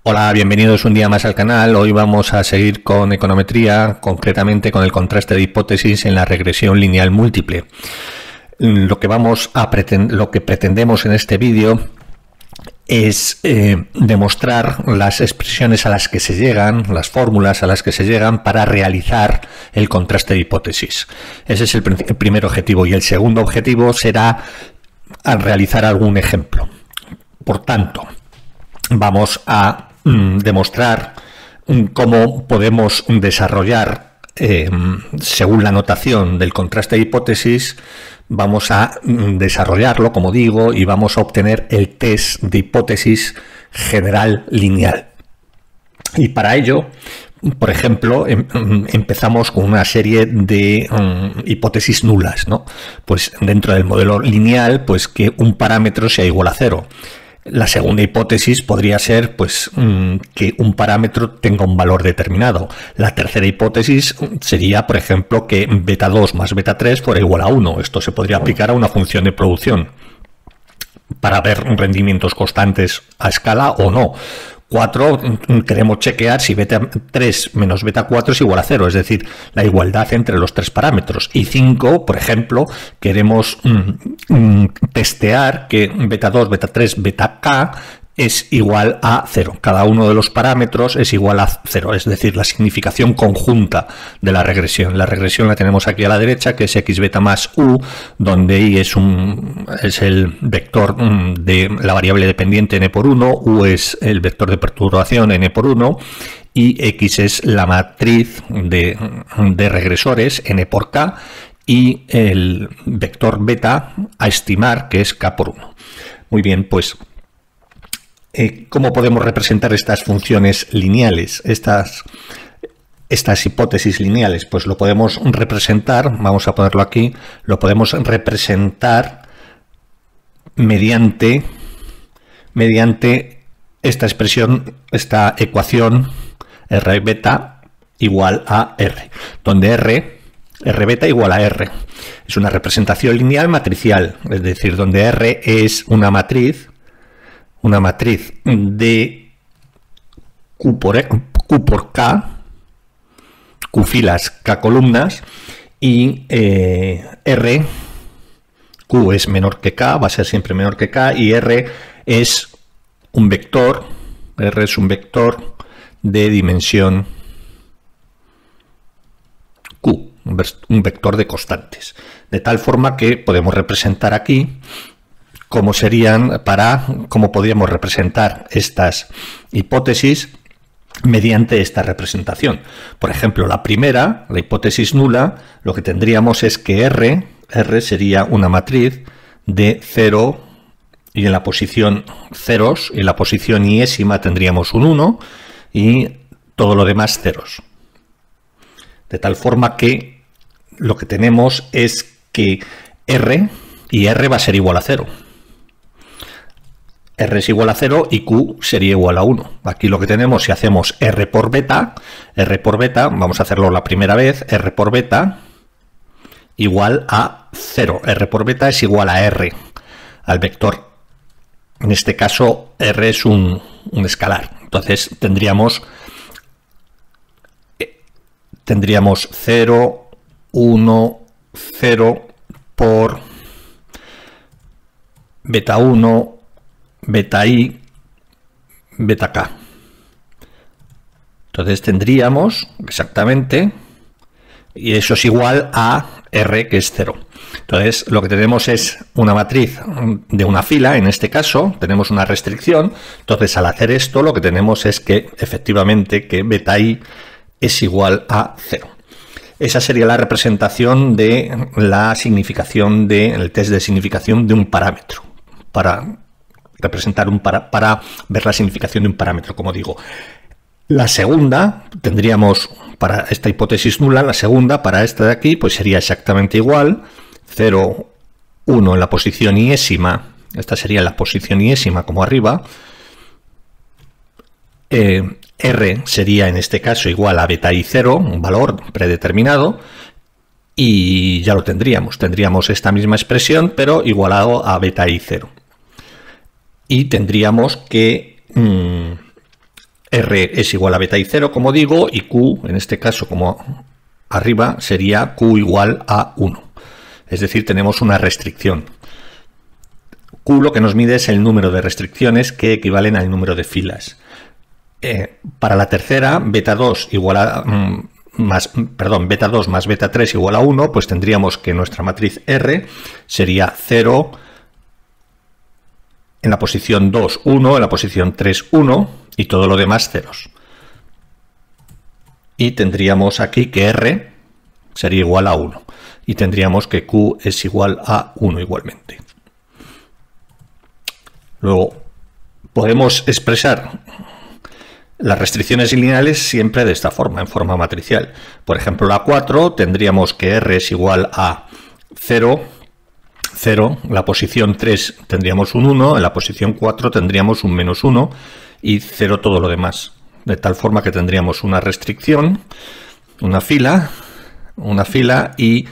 Hola, bienvenidos un día más al canal. Hoy vamos a seguir con econometría, concretamente con el contraste de hipótesis en la regresión lineal múltiple. Lo que pretendemos en este vídeo es demostrar las expresiones a las que se llegan, las fórmulas a las que se llegan para realizar el contraste de hipótesis. Ese es el primer objetivo, y el segundo objetivo será realizar algún ejemplo. Por tanto, vamos a demostrar cómo podemos desarrollar, según la notación del contraste de hipótesis, vamos a desarrollarlo, como digo, y vamos a obtener el test de hipótesis general lineal. Y para ello, por ejemplo, empezamos con una serie de hipótesis nulas, ¿no? Pues dentro del modelo lineal, pues que un parámetro sea igual a 0. La segunda hipótesis podría ser pues que un parámetro tenga un valor determinado. La tercera hipótesis sería, por ejemplo, que beta 2 más beta 3 fuera igual a 1. Esto se podría aplicar a una función de producción para ver rendimientos constantes a escala o no. 4, queremos chequear si beta 3 menos beta 4 es igual a 0, es decir, la igualdad entre los tres parámetros. Y 5, por ejemplo, queremos testear que beta 2, beta 3, beta k es igual a 0. Cada uno de los parámetros es igual a 0, es decir, la significación conjunta de la regresión. La regresión la tenemos aquí a la derecha, que es x beta más u, donde i es el vector de la variable dependiente n por 1, u es el vector de perturbación n por 1, y x es la matriz de regresores n por k, y el vector beta a estimar, que es k por 1. Muy bien, pues ¿cómo podemos representar estas funciones lineales, estas hipótesis lineales? Pues lo podemos representar, vamos a ponerlo aquí, lo podemos representar mediante esta expresión, esta ecuación r beta igual a r, donde r beta igual a r. Es una representación lineal matricial, es decir, donde r es una matriz de Q por K, Q filas, K columnas, y Q es menor que K, va a ser siempre menor que K, y R es un vector de dimensión Q, un vector de constantes. De tal forma que podemos representar aquí cómo podríamos representar estas hipótesis mediante esta representación. Por ejemplo, la primera, la hipótesis nula, lo que tendríamos es que R sería una matriz de 0, y en la posición ceros, y en la posición iésima tendríamos un 1, y todo lo demás ceros. De tal forma que lo que tenemos es que R va a ser igual a 0. R es igual a 0 y Q sería igual a 1. Aquí lo que tenemos, si hacemos R por beta, vamos a hacerlo la primera vez, R por beta igual a 0. R por beta es igual a R, al vector. En este caso, R es un escalar. Entonces tendríamos 0, 1, 0 por beta 1, beta i, beta k. Entonces tendríamos exactamente, y eso es igual a R, que es 0. Entonces lo que tenemos es una matriz de una fila, en este caso tenemos una restricción. Entonces al hacer esto lo que tenemos es que efectivamente que beta i es igual a 0. Esa sería la representación de la significación el test de significación de un parámetro, para ver la significación de un parámetro, como digo. La segunda, tendríamos para esta hipótesis nula, la segunda para esta de aquí, pues sería exactamente igual, 0, 1 en la posición iésima, esta sería la posición iésima como arriba, R sería en este caso igual a beta i 0, un valor predeterminado, y ya lo tendríamos esta misma expresión, pero igualado a beta i 0. Y tendríamos que R es igual a beta y 0, como digo, y Q, en este caso, como arriba, sería Q igual a 1. Es decir, tenemos una restricción. Q lo que nos mide es el número de restricciones que equivalen al número de filas. Para la tercera, beta 2 igual a... beta 2 más beta 3 igual a 1, pues tendríamos que nuestra matriz R sería 0, en la posición 2, 1, en la posición 3, 1, y todo lo demás ceros. Y tendríamos aquí que R sería igual a 1. Y tendríamos que Q es igual a 1 igualmente. Luego, podemos expresar las restricciones lineales siempre de esta forma, en forma matricial. Por ejemplo, la 4 tendríamos que R es igual a 0, 0, en la posición 3 tendríamos un 1, en la posición 4 tendríamos un menos 1 y 0 todo lo demás. De tal forma que tendríamos una restricción, una fila y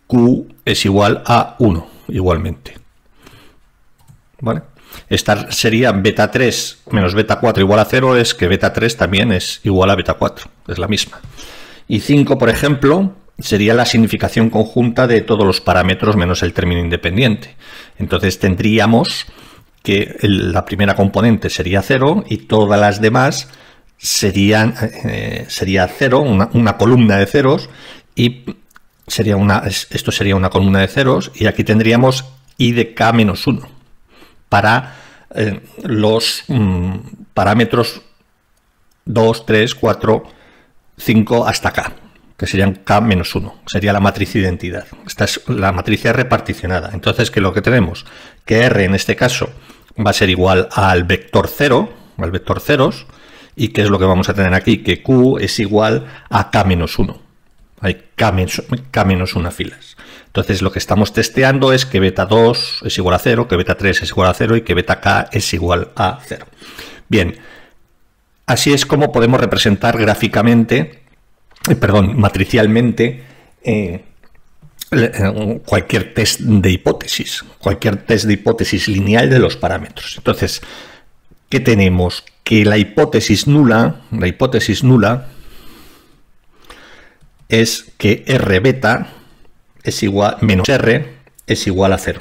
Q es igual a 1 igualmente. ¿Vale? Esta sería beta 3 menos beta 4 igual a 0, es que beta 3 también es igual a beta 4, es la misma. Y 5, por ejemplo, sería la significación conjunta de todos los parámetros menos el término independiente. Entonces tendríamos que la primera componente sería 0 y todas las demás sería 0, una columna de ceros, y esto sería una columna de ceros, y aquí tendríamos i de k menos 1 para los parámetros 2, 3, 4, 5 hasta k, que serían k menos 1, sería la matriz de identidad. Esta es la matriz R particionada. Entonces, ¿qué es lo que tenemos? Que R en este caso va a ser igual al vector 0, al vector ceros, y ¿qué es lo que vamos a tener aquí? Que Q es igual a k menos 1. Hay k menos 1 filas. Entonces lo que estamos testeando es que beta 2 es igual a 0, que beta 3 es igual a 0 y que beta k es igual a 0. Bien, así es como podemos representar gráficamente, matricialmente, cualquier test de hipótesis lineal de los parámetros. Entonces, ¿qué tenemos? Que la hipótesis nula es que R beta es igual menos R es igual a 0,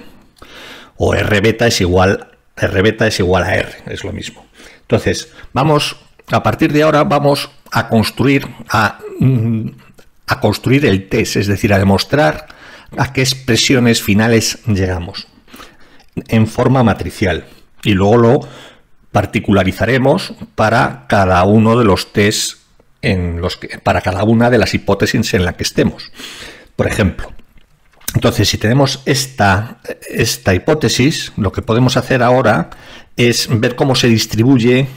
o R beta es igual a R, es lo mismo. Entonces, a partir de ahora vamos a construir el test, es decir, a demostrar a qué expresiones finales llegamos en forma matricial, y luego lo particularizaremos para cada uno de los tests para cada una de las hipótesis en la que estemos. Por ejemplo, entonces, si tenemos esta hipótesis, lo que podemos hacer ahora es ver cómo se distribuye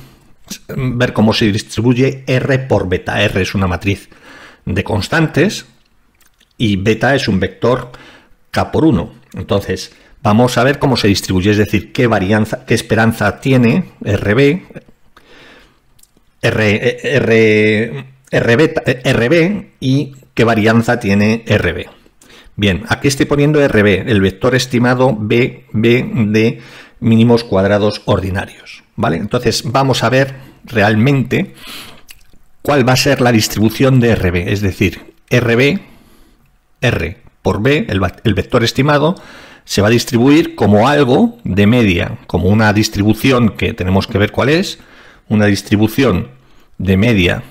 R por beta. R es una matriz de constantes y beta es un vector k por 1. Entonces, vamos a ver cómo se distribuye, es decir, qué esperanza tiene RB, RB y qué varianza tiene RB. Bien, aquí estoy poniendo RB, el vector estimado B de mínimos cuadrados ordinarios, ¿vale? Entonces vamos a ver realmente cuál va a ser la distribución de RB, es decir, R por B, el vector estimado, se va a distribuir como algo de media, como una distribución que tenemos que ver cuál es, una distribución de media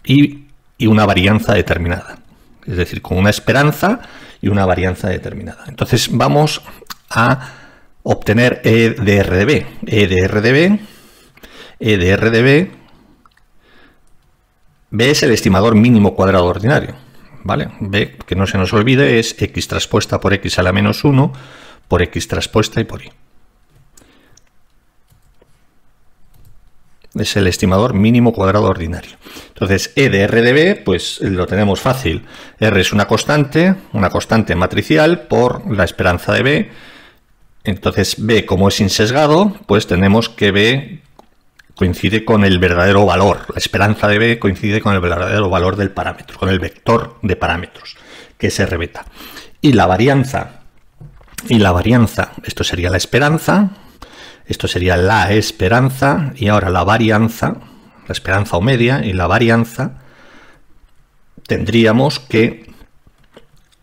y una varianza determinada, es decir, con una esperanza y una varianza determinada. Entonces vamos a obtener E de RDB. B es el estimador mínimo cuadrado ordinario, ¿vale? B, que no se nos olvide, es x traspuesta por x a la menos 1 por x traspuesta y por y. Es el estimador mínimo cuadrado ordinario. Entonces, E de RDB, pues lo tenemos fácil. R es una constante matricial por la esperanza de B. Entonces, B, como es insesgado, pues tenemos que B coincide con el verdadero valor. La esperanza de B coincide con el verdadero valor del parámetro, con el vector de parámetros, que es R beta. Y la varianza, esto sería la esperanza Esto sería la esperanza, y ahora la varianza, la esperanza o media, y la varianza tendríamos que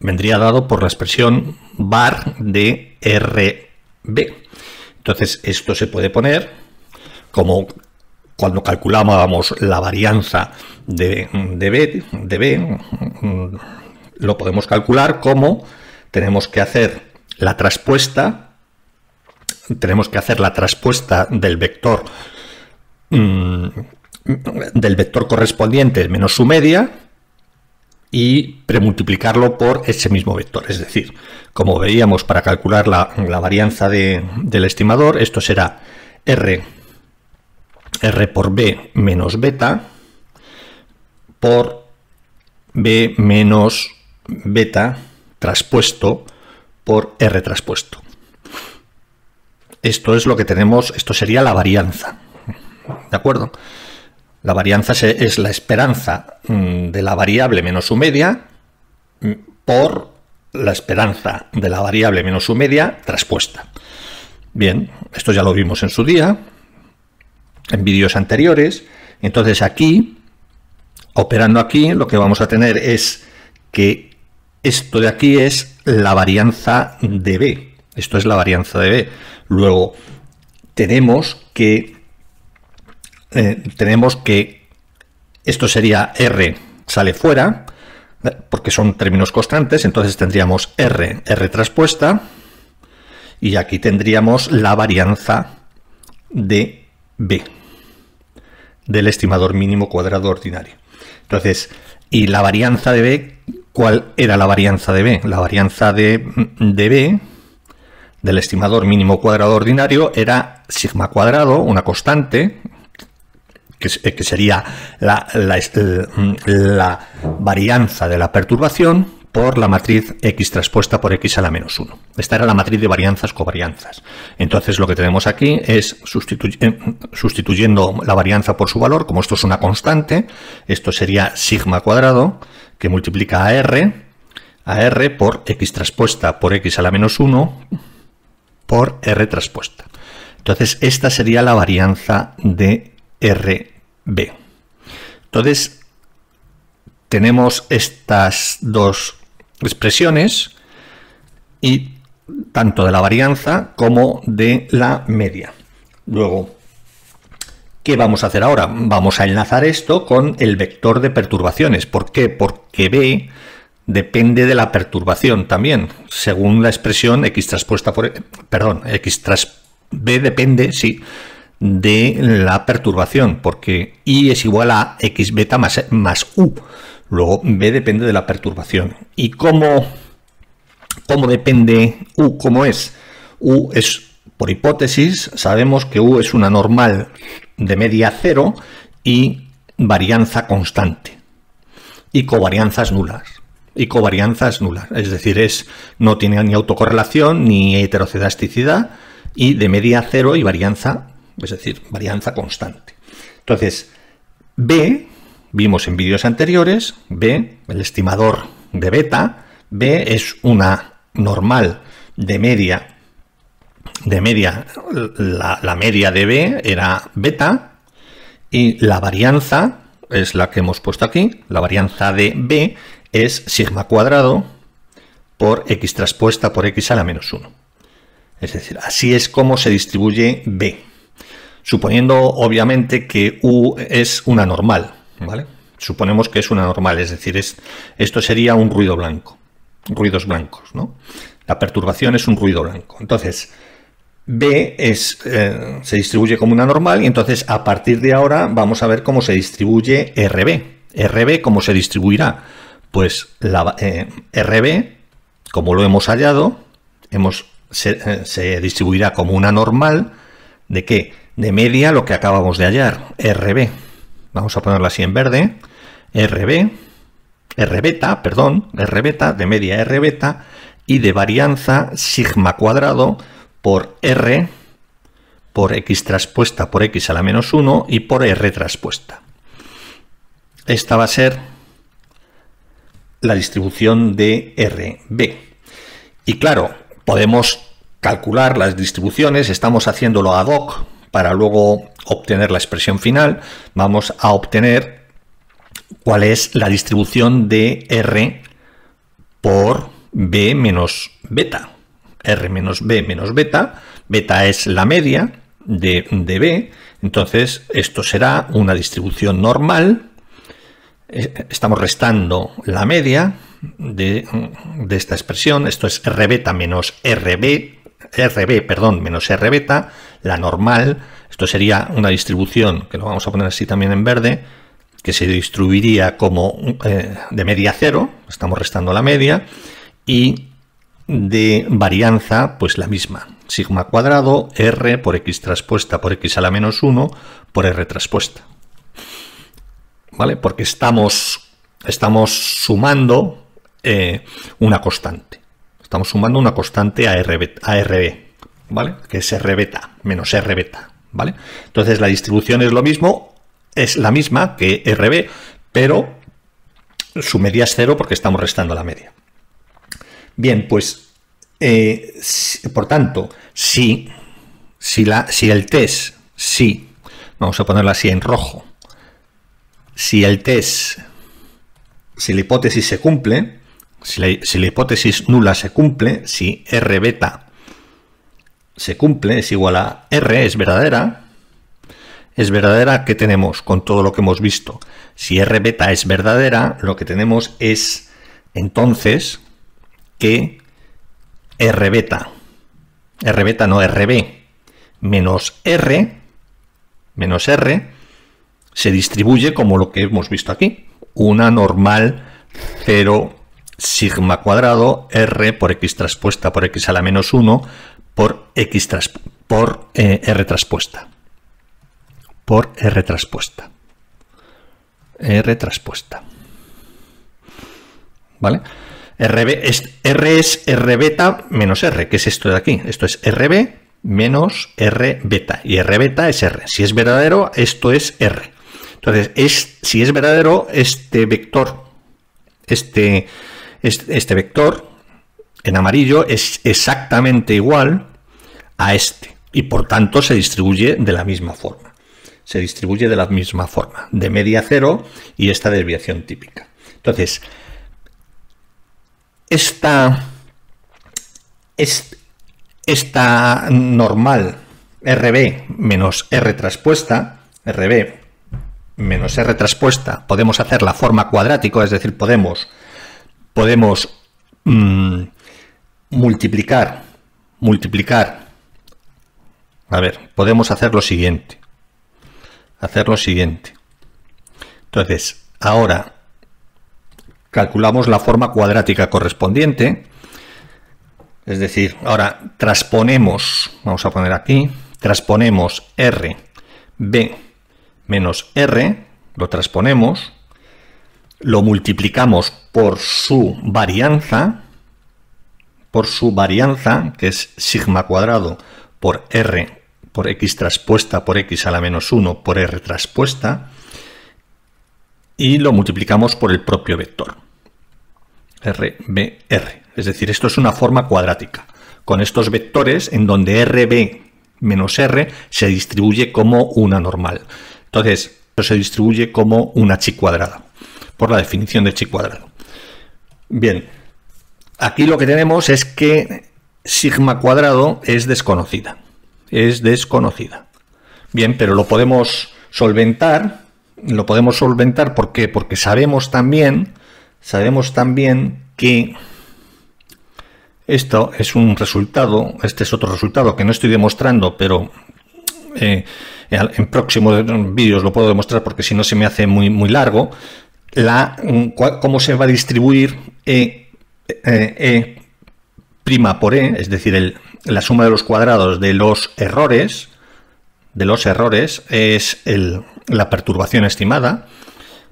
vendría dado por la expresión var de RB. Entonces esto se puede poner como cuando calculábamos la varianza de B, lo podemos calcular como tenemos que hacer la traspuesta del vector correspondiente menos su media y premultiplicarlo por ese mismo vector. Es decir, como veíamos para calcular la varianza del estimador, esto será R por B menos beta por B menos beta traspuesto por R traspuesto. Esto es lo que tenemos, esto sería la varianza. ¿De acuerdo? La varianza es la esperanza de la variable menos su media por la esperanza de la variable menos su media traspuesta. Bien, esto ya lo vimos en su día, en vídeos anteriores. Entonces aquí, operando aquí, lo que vamos a tener es que esto de aquí es la varianza de B. Esto es la varianza de B. Luego tenemos que esto sería R sale fuera, porque son términos constantes, entonces tendríamos R traspuesta, y aquí tendríamos la varianza de B, del estimador mínimo cuadrado ordinario. Entonces, ¿y la varianza de B? ¿Cuál era la varianza de B? La varianza de B, del estimador mínimo cuadrado ordinario, era sigma cuadrado, una constante, que sería la varianza de la perturbación por la matriz X traspuesta por X a la menos 1. Esta era la matriz de varianzas covarianzas. Entonces lo que tenemos aquí es, sustituyendo la varianza por su valor, como esto es una constante, esto sería sigma cuadrado, que multiplica a R por X traspuesta por X a la menos 1 por R traspuesta. Entonces esta sería la varianza de RB. Entonces tenemos estas dos expresiones, y tanto de la varianza como de la media. Luego, ¿qué vamos a hacer ahora? Vamos a enlazar esto con el vector de perturbaciones. ¿Por qué? Porque B depende de la perturbación también, según la expresión X traspuesta por... Perdón, B depende, sí, de la perturbación, porque I es igual a X beta más U. Luego B depende de la perturbación. ¿Y cómo depende U? ¿Cómo es? U es, por hipótesis, sabemos que U es una normal de media cero y varianza constante. Y covarianzas nulas. Es decir, no tiene ni autocorrelación ni heterocidasticidad, y de media cero y varianza, es decir, varianza constante. Entonces, B, vimos en vídeos anteriores, B, el estimador de beta, B es una normal de media, la media de B era beta, y la varianza es la que hemos puesto aquí, la varianza de B es sigma cuadrado por X traspuesta por X a la menos 1. Es decir, así es como se distribuye B. Suponiendo, obviamente, que U es una normal, ¿vale? Suponemos que es una normal, es decir, esto sería un ruido blanco, ruidos blancos, ¿no? La perturbación es un ruido blanco. Entonces, B se distribuye como una normal, y entonces a partir de ahora vamos a ver cómo se distribuye RB. RB, ¿cómo se distribuirá? Pues RB, como lo hemos hallado, se distribuirá como una normal de ¿qué? De media, lo que acabamos de hallar, RB. Vamos a ponerlo así en verde. R beta, de media R beta, y de varianza sigma cuadrado por R por X traspuesta por X a la menos 1 y por R traspuesta. Esta va a ser la distribución de RB. Y claro, podemos calcular las distribuciones, estamos haciéndolo ad hoc para luego obtener la expresión final. Vamos a obtener cuál es la distribución de R por B menos beta. R menos B menos beta. Beta es la media de B. Entonces, esto será una distribución normal. Estamos restando la media de esta expresión. Esto es R beta menos RB menos R beta, la normal. Esto sería una distribución, que lo vamos a poner así también en verde, que se distribuiría como de media cero, estamos restando la media, y de varianza, pues la misma, sigma cuadrado, R por X traspuesta por X a la menos 1 por R traspuesta. ¿Vale? Porque estamos sumando una constante. Estamos sumando una constante a RB, ¿vale? Que es R beta menos R beta, ¿vale? Entonces la distribución es lo mismo, es la misma que RB, pero su media es cero porque estamos restando la media. Bien, pues, por tanto, si el test, vamos a ponerlo así en rojo, si la hipótesis se cumple, si la hipótesis nula se cumple, si R beta se cumple, es igual a R, es verdadera, ¿qué tenemos con todo lo que hemos visto? Si R beta es verdadera, lo que tenemos es entonces que R beta no RB, menos R se distribuye como lo que hemos visto aquí, una normal 0 sigma cuadrado R por X traspuesta por X a la menos 1 por R traspuesta. Por R traspuesta. ¿Vale? R es R beta menos R, que es esto de aquí. Esto es RB menos R beta. Y R beta es R. Si es verdadero, esto es R. Entonces, si es verdadero, este vector en amarillo es exactamente igual a este. Y por tanto se distribuye de la misma forma. De media cero y esta desviación típica. Entonces, esta normal RB menos R traspuesta, podemos hacer la forma cuadrática, es decir, podemos multiplicar. A ver, podemos hacer lo siguiente. Entonces, ahora calculamos la forma cuadrática correspondiente. Es decir, ahora transponemos, vamos a poner aquí, transponemos RB menos R, lo transponemos, lo multiplicamos por su varianza, que es sigma cuadrado por R por X traspuesta por X a la menos 1 por R traspuesta, y lo multiplicamos por el propio vector, RBR. Es decir, esto es una forma cuadrática, con estos vectores en donde RB menos R se distribuye como una normal. Entonces, esto se distribuye como una chi cuadrada, por la definición de chi cuadrado. Bien, aquí lo que tenemos es que sigma cuadrado es desconocida. Bien, pero lo podemos solventar. ¿Por qué? Porque sabemos también que esto es un resultado, este es otro resultado que no estoy demostrando, pero en próximos vídeos lo puedo demostrar porque si no se me hace muy largo, cómo se va a distribuir E' por E, es decir, la suma de los cuadrados de los errores es la perturbación estimada,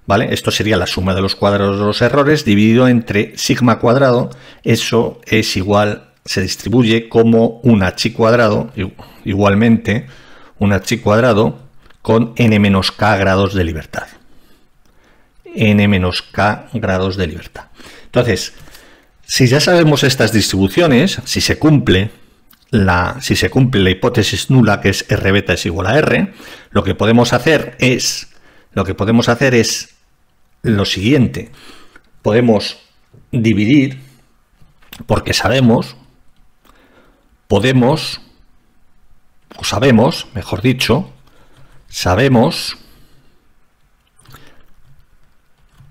¿vale? Esto sería la suma de los cuadrados de los errores dividido entre sigma cuadrado. Eso es igual, se distribuye como una chi cuadrado, igualmente una chi cuadrado con n menos k grados de libertad. Entonces, si ya sabemos estas distribuciones, si se cumple si se cumple la hipótesis nula, que es R beta es igual a R, lo que podemos hacer es lo siguiente. Podemos dividir, porque sabemos, mejor dicho, sabemos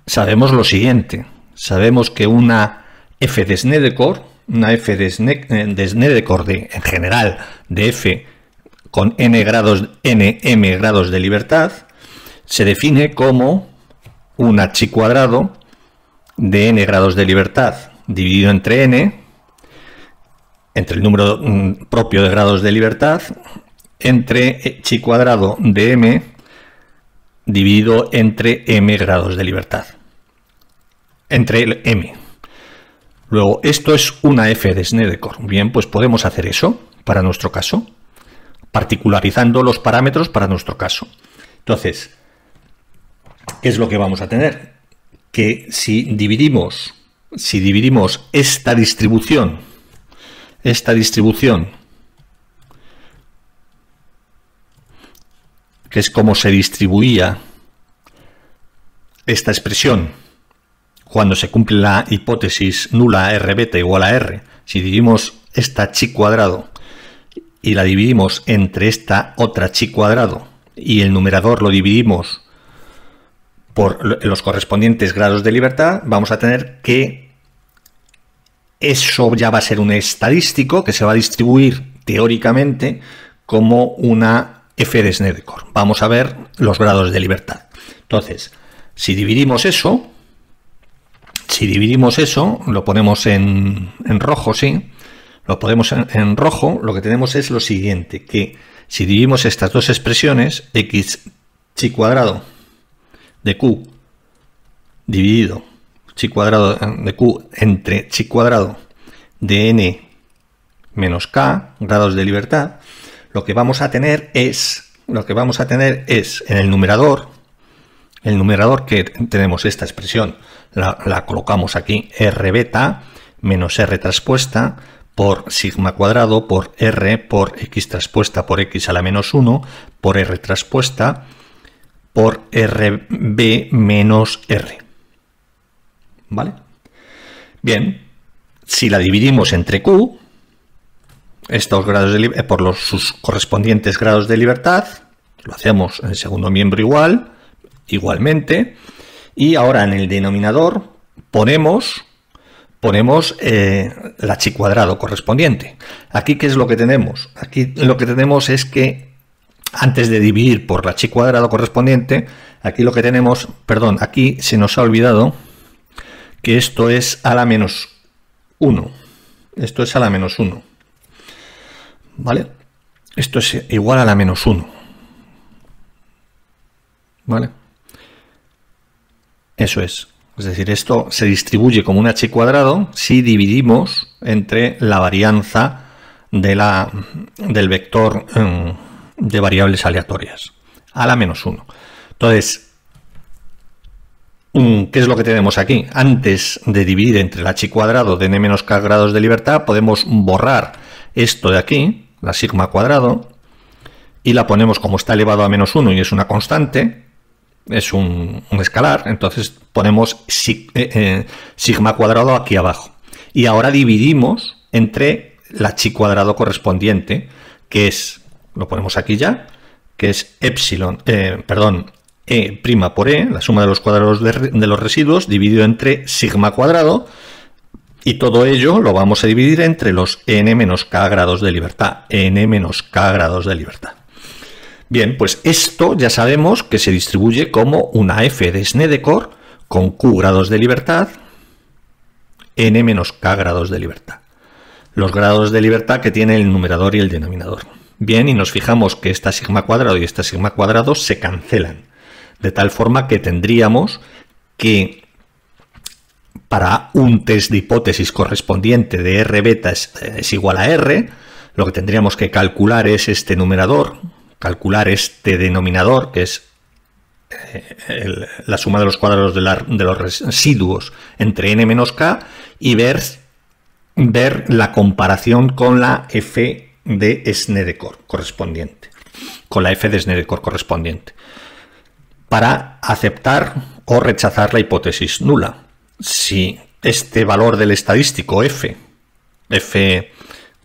lo siguiente. Sabemos que una f de Snedeker, en general de f con m grados de libertad, se define como una chi cuadrado de n grados de libertad dividido entre n, entre el número propio de grados de libertad, entre chi cuadrado de m dividido entre m grados de libertad, entre el m. Luego, esto es una f de Snedeker. Bien, pues podemos hacer eso para nuestro caso, particularizando los parámetros para nuestro caso. Entonces, ¿qué es lo que vamos a tener? Que si dividimos esta distribución, que es como se distribuía esta expresión cuando se cumple la hipótesis nula R beta igual a R, si dividimos esta chi cuadrado y la dividimos entre esta otra chi cuadrado y el numerador lo dividimos por los correspondientes grados de libertad, vamos a tener que eso ya va a ser un estadístico que se va a distribuir teóricamente como una f de Snedeker. Vamos a ver los grados de libertad. Entonces, si dividimos eso, lo ponemos en rojo, sí, lo ponemos en rojo, lo que tenemos es lo siguiente, que si dividimos estas dos expresiones, x chi cuadrado de q dividido chi cuadrado de q entre chi cuadrado de n menos k grados de libertad, lo que vamos a tener es en el numerador que tenemos esta expresión, la colocamos aquí, r beta menos r traspuesta por sigma cuadrado por r por x traspuesta por x a la menos 1 por r traspuesta por rb menos r. ¿Vale? Bien, si la dividimos entre q, estos grados de por sus correspondientes grados de libertad, lo hacemos en el segundo miembro igualmente, y ahora en el denominador ponemos la chi cuadrado correspondiente. Aquí, ¿qué es lo que tenemos? Aquí lo que tenemos es que antes de dividir por la chi cuadrado correspondiente, aquí lo que tenemos, perdón, aquí se nos ha olvidado que esto es a la menos 1. Esto es a la menos 1. ¿Vale? Esto es igual a la menos 1. ¿Vale? Eso es. Es decir, esto se distribuye como una chi cuadrado si dividimos entre la varianza del vector de variables aleatorias a la menos 1. Entonces, ¿qué es lo que tenemos aquí? Antes de dividir entre la chi cuadrado de n menos k grados de libertad, podemos borrar esto de aquí, la sigma cuadrado, y la ponemos como está elevado a menos 1 y es una constante, es un escalar, entonces ponemos sigma cuadrado aquí abajo. Y ahora dividimos entre la chi cuadrado correspondiente, que es, lo ponemos aquí ya, que es epsilon, e' por e, la suma de los cuadrados de los residuos, dividido entre sigma cuadrado, y todo ello lo vamos a dividir entre los n menos k grados de libertad. N menos k grados de libertad. Bien, pues esto ya sabemos que se distribuye como una f de Snedeker con q grados de libertad, n menos k grados de libertad. Los grados de libertad que tiene el numerador y el denominador. Bien, y nos fijamos que esta sigma cuadrado y esta sigma cuadrado se cancelan. De tal forma que tendríamos que para un test de hipótesis correspondiente de R beta es igual a R, lo que tendríamos que calcular es este numerador, calcular este denominador, que es la suma de los cuadrados de los residuos entre n menos k, y ver la comparación con la f de Snedeker correspondiente, con la f de Snedeker correspondiente, para aceptar o rechazar la hipótesis nula. Si este valor del estadístico f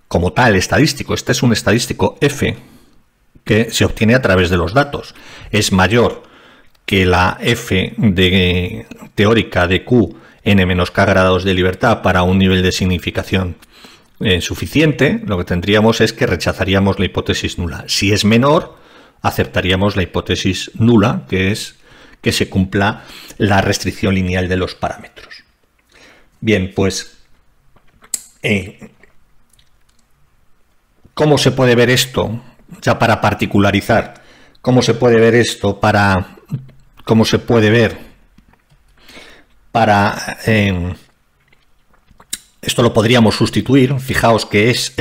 como tal estadístico, este es un estadístico f que se obtiene a través de los datos, es mayor que la f teórica de q n menos k grados de libertad para un nivel de significación suficiente, lo que tendríamos es que rechazaríamos la hipótesis nula. Si es menor, aceptaríamos la hipótesis nula, que es que se cumpla la restricción lineal de los parámetros. Bien, pues ¿cómo se puede ver esto? Ya para particularizar, ¿cómo se puede ver esto para... ¿Cómo se puede ver para... esto lo podríamos sustituir, fijaos que es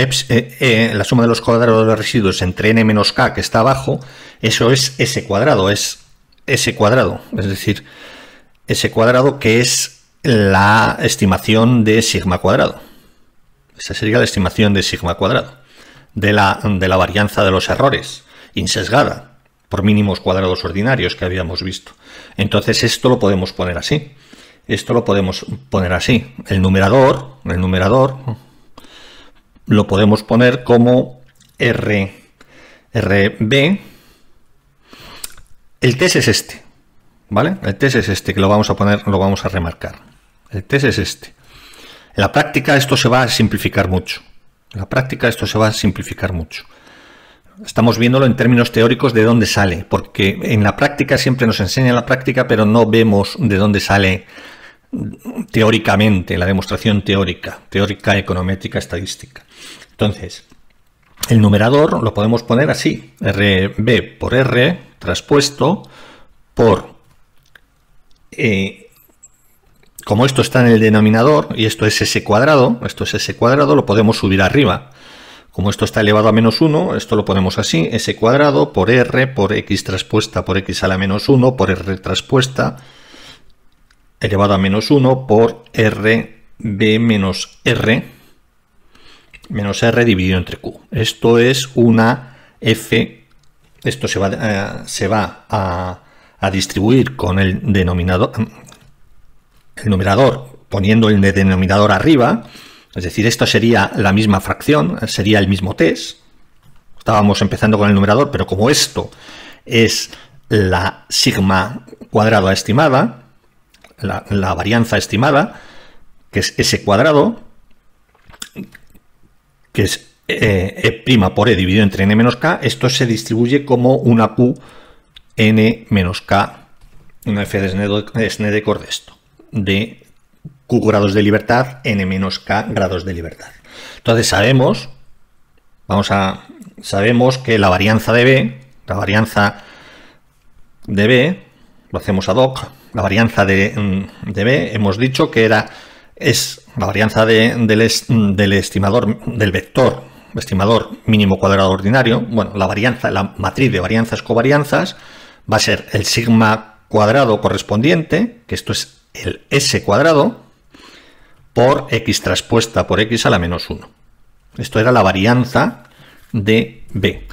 la suma de los cuadrados de los residuos entre n menos k, que está abajo, eso es s cuadrado, es decir, s cuadrado, que es la estimación de sigma cuadrado. Esa sería la estimación de sigma cuadrado, de la varianza de los errores, insesgada, por mínimos cuadrados ordinarios que habíamos visto. Entonces esto lo podemos poner así. Esto lo podemos poner así. El numerador lo podemos poner como RB. El test es este, ¿vale? El test es este, que lo vamos a poner, lo vamos a remarcar. El test es este. En la práctica esto se va a simplificar mucho. Estamos viéndolo en términos teóricos de dónde sale, porque en la práctica siempre nos enseña la práctica, pero no vemos de dónde sale teóricamente, la demostración teórica, econométrica, estadística. Entonces, el numerador lo podemos poner así, RB por R traspuesto por, como esto está en el denominador y esto es S cuadrado, lo podemos subir arriba. Como esto está elevado a menos 1, esto lo ponemos así, S cuadrado por R por X traspuesta por X a la menos 1 por R traspuesta elevado a menos 1 por RB menos R dividido entre Q. Esto es una F, esto se va a distribuir con el denominador, el numerador poniendo el denominador arriba. Es decir, esto sería la misma fracción, sería el mismo test. Estábamos empezando con el numerador, pero como esto es la sigma cuadrado estimada, la varianza estimada, que es S cuadrado, que es E' por E dividido entre n menos k, esto se distribuye como una Q n menos k, una F de Snedeker de esto, de Q grados de libertad, n menos k grados de libertad. Entonces sabemos que la varianza de B, lo hacemos ad hoc, la varianza de B, hemos dicho que es la varianza del estimador, del vector, estimador mínimo cuadrado ordinario. Bueno, la matriz de varianzas covarianzas va a ser el sigma cuadrado correspondiente, que esto es el S cuadrado, por X traspuesta por X a la menos 1. Esto era la varianza de B,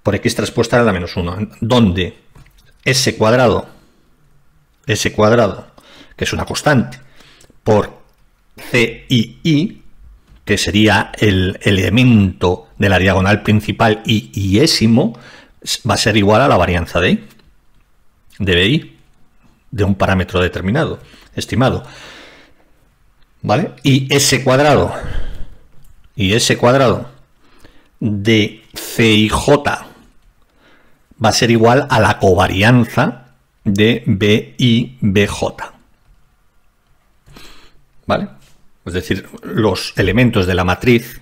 por X traspuesta a la menos 1, donde S cuadrado, que es una constante, por CII, que sería el elemento de la diagonal principal iésimo, va a ser igual a la varianza de I, de BI, de un parámetro determinado, estimado. ¿Vale? Y S cuadrado de CIJ va a ser igual a la covarianza de BI-BJ. ¿Vale? Es decir, los elementos de la matriz,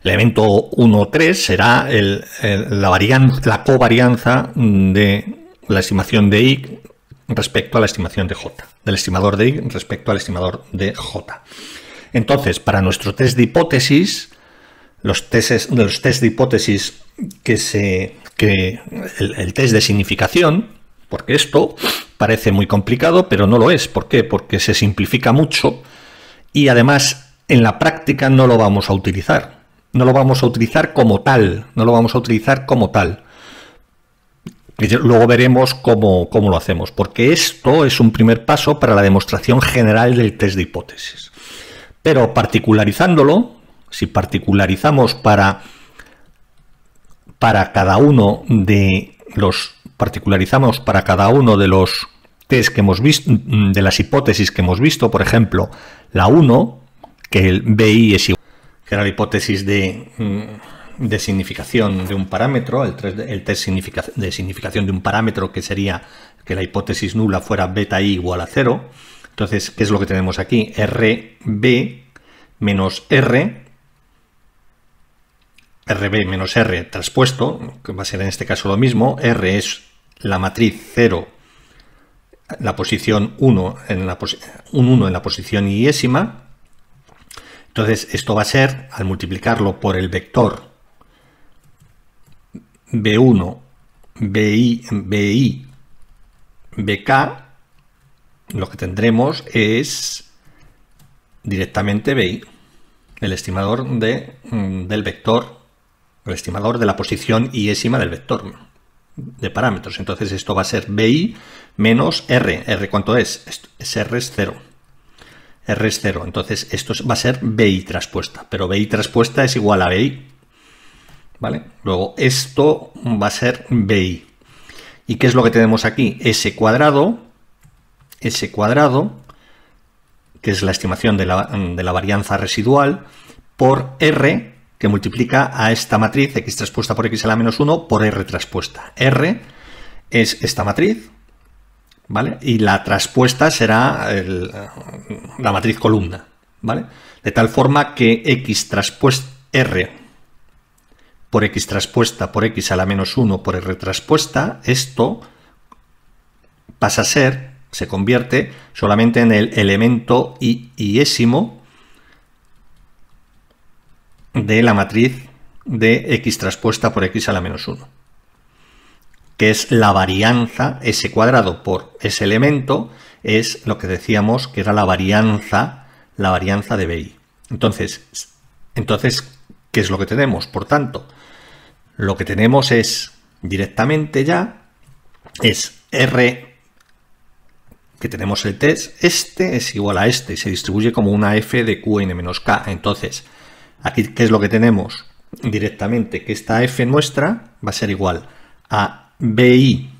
el elemento 1, 3 será la covarianza de la estimación de I respecto a la estimación de J, del estimador de I respecto al estimador de J. Entonces, para nuestro test de hipótesis, los test de hipótesis el test de significación, porque esto parece muy complicado, pero no lo es. ¿Por qué? Porque se simplifica mucho y además en la práctica no lo vamos a utilizar. no lo vamos a utilizar como tal, no lo vamos a utilizar como tal. Luego veremos cómo lo hacemos, porque esto es un primer paso para la demostración general del test de hipótesis. Pero particularizando, si particularizamos para cada uno de los test que hemos visto, de las hipótesis que hemos visto, por ejemplo, la 1, que el BI es igual, que era la hipótesis de significación de un parámetro, el test de significación de un parámetro, que sería que la hipótesis nula fuera beta i igual a 0. Entonces, ¿qué es lo que tenemos aquí? RB menos R, RB menos R traspuesto, que va a ser en este caso lo mismo. R es la matriz 0, la posición 1 un 1 en la posición iésima. Entonces, esto va a ser, al multiplicarlo por el vector B1, BI, BK, lo que tendremos es directamente BI, el estimador del vector, el estimador de la posición iésima del vector de parámetros. Entonces esto va a ser BI menos R. ¿R cuánto es? R es 0. R es 0. Entonces esto va a ser BI traspuesta, pero BI traspuesta es igual a BI. ¿Vale? Luego esto va a ser BI. ¿Y qué es lo que tenemos aquí? S cuadrado, que es la estimación de la varianza residual, por R, que multiplica a esta matriz, X traspuesta por X a la menos 1, por R traspuesta. R es esta matriz, ¿vale? Y la traspuesta será la matriz columna, ¿vale? De tal forma que X traspuesta R por X traspuesta por X a la menos 1 por R traspuesta, esto pasa a ser, se convierte solamente en el elemento iésimo de la matriz de X traspuesta por X a la menos 1, que es la varianza. S cuadrado por ese elemento es lo que decíamos que era la varianza de BI. Entonces, ¿qué es lo que tenemos? Por tanto, lo que tenemos es directamente ya es R, que tenemos el test, este es igual a este, se distribuye como una f de Qn menos k. Entonces, aquí, ¿qué es lo que tenemos? Directamente que esta f nuestra va a ser igual a BI,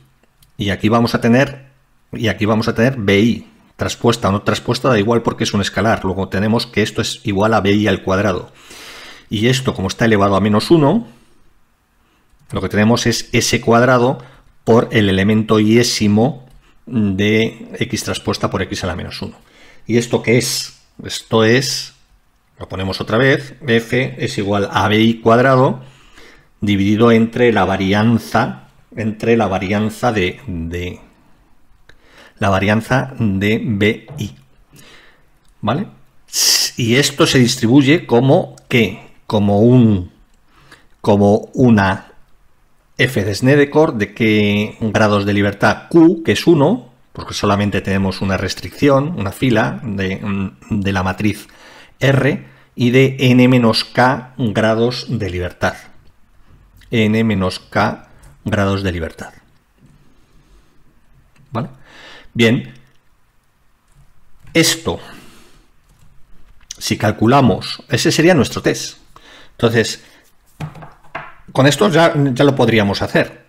y aquí vamos a tener BI, traspuesta o no traspuesta, da igual porque es un escalar. Luego tenemos que esto es igual a BI al cuadrado. Y esto, como está elevado a menos 1, lo que tenemos es S cuadrado por el elemento iésimo de X traspuesta por X a la menos 1. ¿Y esto qué es? Esto es, lo ponemos otra vez, F es igual a BI cuadrado dividido entre la varianza de BI. ¿Vale? Y esto se distribuye como una f de Snedeker de que grados de libertad Q, que es 1, porque solamente tenemos una restricción, una fila de la matriz R, y de n menos k grados de libertad. N menos k grados de libertad. ¿Vale? Bien, esto, si calculamos, ese sería nuestro test. Entonces, con esto ya lo podríamos hacer.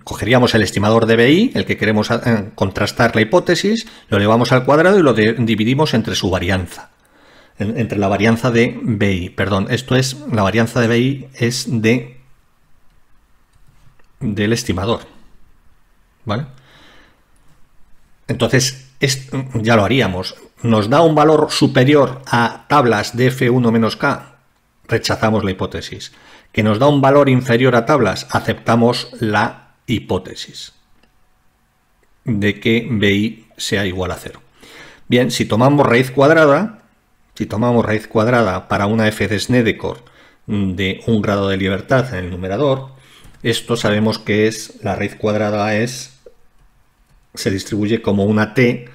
Cogeríamos el estimador de BI, el que queremos contrastar la hipótesis, lo elevamos al cuadrado y lo dividimos entre su varianza. Entre la varianza de BI. Perdón, esto es, la varianza de BI es del estimador. ¿Vale? Entonces, ya lo haríamos. Nos da un valor superior a tablas de F1 menos K, rechazamos la hipótesis. Que nos da un valor inferior a tablas, aceptamos la hipótesis de que BI sea igual a 0. Bien, si tomamos raíz cuadrada para una f de Snedeker de 1 grado de libertad en el numerador, esto sabemos que es, la raíz cuadrada se distribuye como una t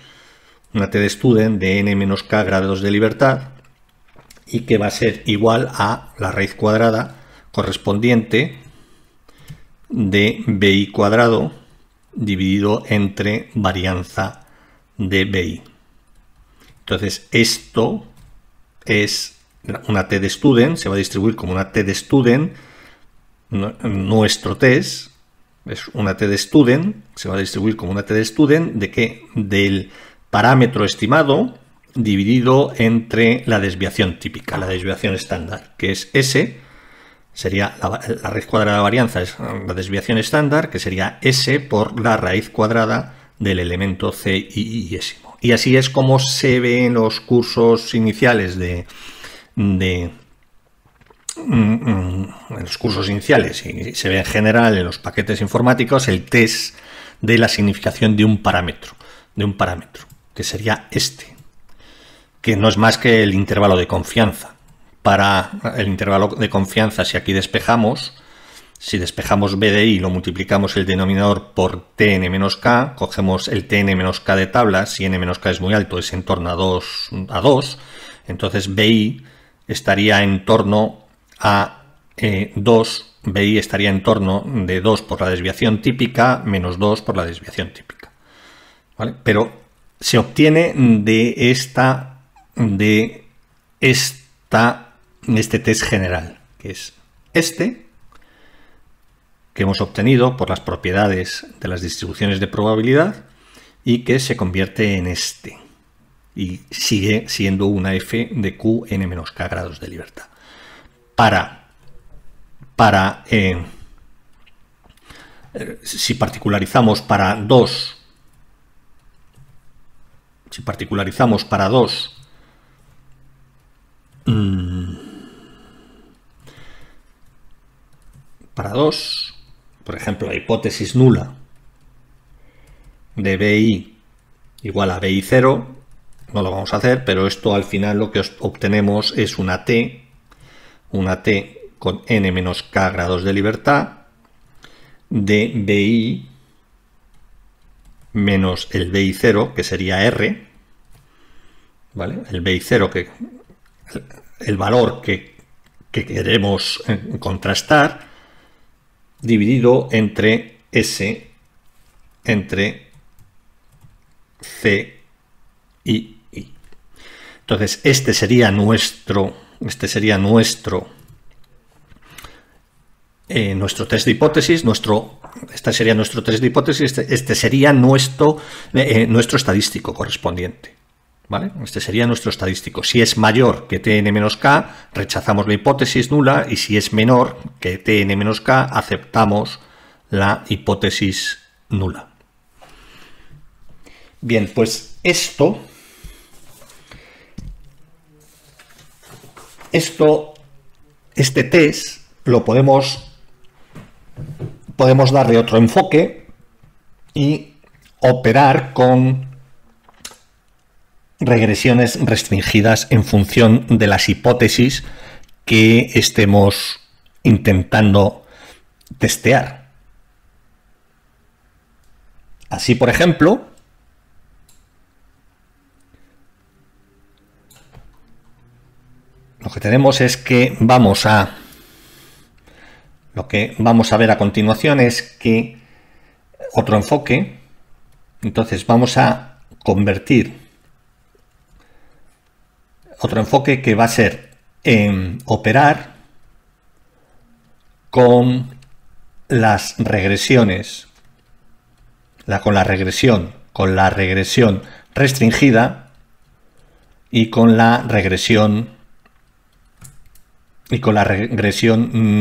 de student de n menos k grados de libertad, y que va a ser igual a la raíz cuadrada correspondiente de BI cuadrado dividido entre varianza de BI. Entonces esto es una t de student, se va a distribuir como una t de student, nuestro test es una t de student, se va a distribuir como una t de student de que del parámetro estimado dividido entre la desviación típica, la desviación estándar, que es S, sería la raíz cuadrada de varianza, es la desviación estándar, que sería S por la raíz cuadrada del elemento c y isimo. Y así es como se ve en los cursos iniciales en los cursos iniciales y se ve en general en los paquetes informáticos el test de la significación de un parámetro, que sería este, que no es más que el intervalo de confianza. Para el intervalo de confianza, si aquí despejamos, si despejamos b de i y lo multiplicamos el denominador por tn menos k, cogemos el tn menos k de tabla, si n menos k es muy alto, es en torno a 2, entonces bi estaría en torno a 2, bi estaría en torno de 2 por la desviación típica menos 2 por la desviación típica, ¿vale? Pero se obtiene de este test general, que es este, que hemos obtenido por las propiedades de las distribuciones de probabilidad y que se convierte en este y sigue siendo una f de q n menos k grados de libertad. Si particularizamos para 2, por ejemplo, la hipótesis nula de BI igual a BI 0, no lo vamos a hacer, pero esto al final lo que obtenemos es una T con n menos k grados de libertad de BI menos el BI 0, que sería R, ¿vale? El BI 0, el valor que queremos contrastar, dividido entre S, entre C y I. Entonces, este sería nuestro test de hipótesis, este sería nuestro test de hipótesis, este sería nuestro estadístico correspondiente, ¿vale? Este sería nuestro estadístico. Si es mayor que tn menos k, rechazamos la hipótesis nula, y si es menor que tn menos k, aceptamos la hipótesis nula. Bien, pues este test lo podemos darle otro enfoque y operar con regresiones restringidas en función de las hipótesis que estemos intentando testear. Así, por ejemplo, lo que tenemos es que lo que vamos a ver a continuación es que otro enfoque. Entonces vamos a convertir otro enfoque que va a ser operar con las regresiones, con la regresión restringida y con la regresión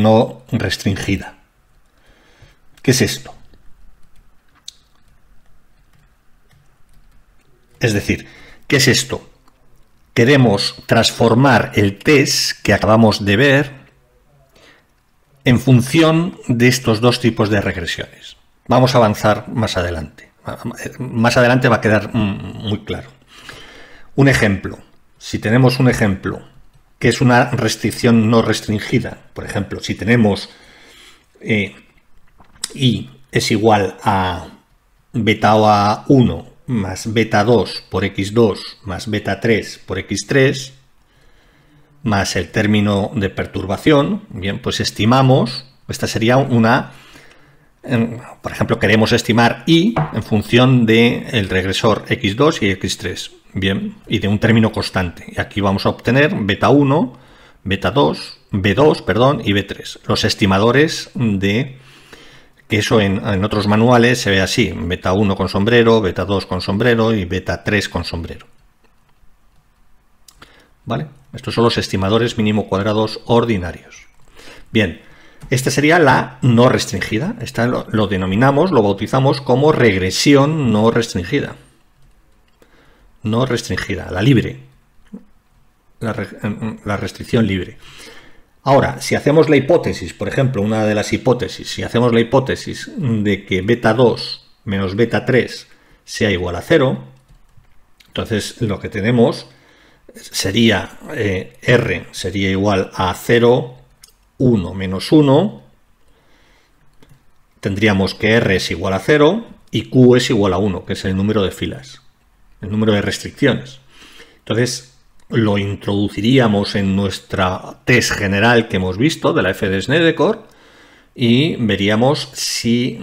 no restringida. ¿Qué es esto? Es decir, ¿qué es esto? Queremos transformar el test que acabamos de ver en función de estos dos tipos de regresiones. Vamos a avanzar más adelante. Más adelante va a quedar muy claro. Un ejemplo. Si tenemos un ejemplo que es una restricción no restringida, por ejemplo, si tenemos I es igual a beta 1 más beta 2 por x2 más beta 3 por x3, más el término de perturbación, bien, pues estimamos, esta sería una, por ejemplo, queremos estimar I en función del regresor x2 y x3, bien, y de un término constante. Y aquí vamos a obtener beta 1, beta 2, B2, perdón, y B3. Los estimadores de, que eso en otros manuales se ve así, beta 1 con sombrero, beta 2 con sombrero y beta 3 con sombrero. ¿Vale? Estos son los estimadores mínimo cuadrados ordinarios. Bien, esta sería la no restringida. Esta lo denominamos, lo bautizamos como regresión no restringida. No restringida, la libre. La restricción libre. Ahora, si hacemos la hipótesis, por ejemplo, una de las hipótesis, si hacemos la hipótesis de que beta 2 menos beta 3 sea igual a 0, entonces lo que tenemos sería R sería igual a 0, 1 menos 1, tendríamos que R es igual a 0 y Q es igual a 1, que es el número de filas, el número de restricciones. Entonces lo introduciríamos en nuestra test general que hemos visto de la F de Snedeker y veríamos si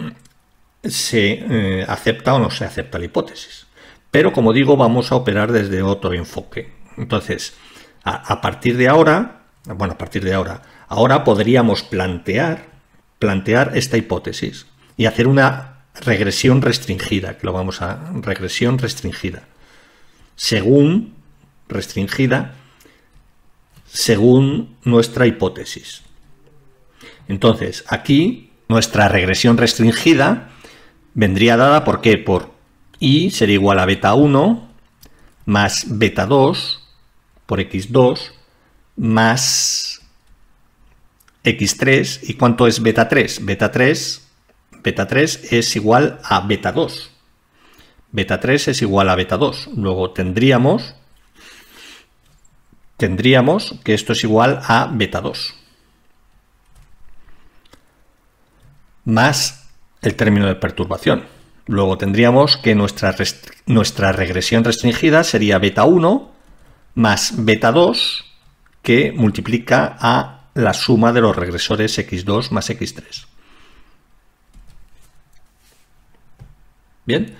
se acepta o no se acepta la hipótesis. Pero como digo, vamos a operar desde otro enfoque. Entonces, a partir de ahora, ahora podríamos plantear esta hipótesis y hacer una regresión restringida, que lo vamos a regresión restringida, según nuestra hipótesis. Entonces, aquí nuestra regresión restringida vendría dada por qué, por I sería igual a beta 1 más beta 2 por x2 más x3. ¿Y cuánto es beta 3? Beta 3 es igual a beta 2. Beta 3 es igual a beta 2. Luego tendríamos que esto es igual a beta 2 más el término de perturbación. Luego tendríamos que nuestra regresión restringida sería beta 1 más beta 2, que multiplica a la suma de los regresores x2 más x3. Bien,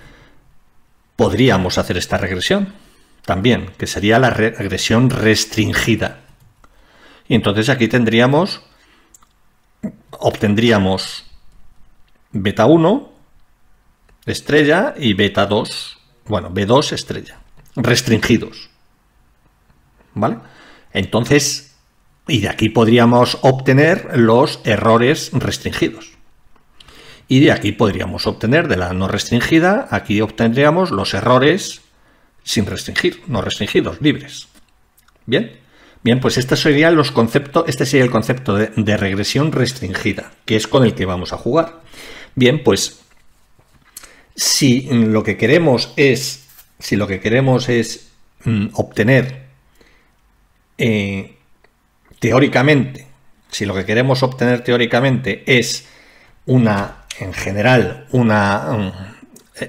podríamos hacer esta regresión también, que sería la regresión restringida. Y entonces aquí obtendríamos beta 1 estrella y beta 2, bueno, B2 estrella, restringidos. ¿Vale? Entonces, y de aquí podríamos obtener los errores restringidos. Y de aquí podríamos obtener, de la no restringida, aquí obtendríamos los errores sin restringir, no restringidos, libres. ¿Bien? Bien, pues este sería el concepto de regresión restringida, que es con el que vamos a jugar. Bien, pues si lo que queremos es obtener teóricamente, es en general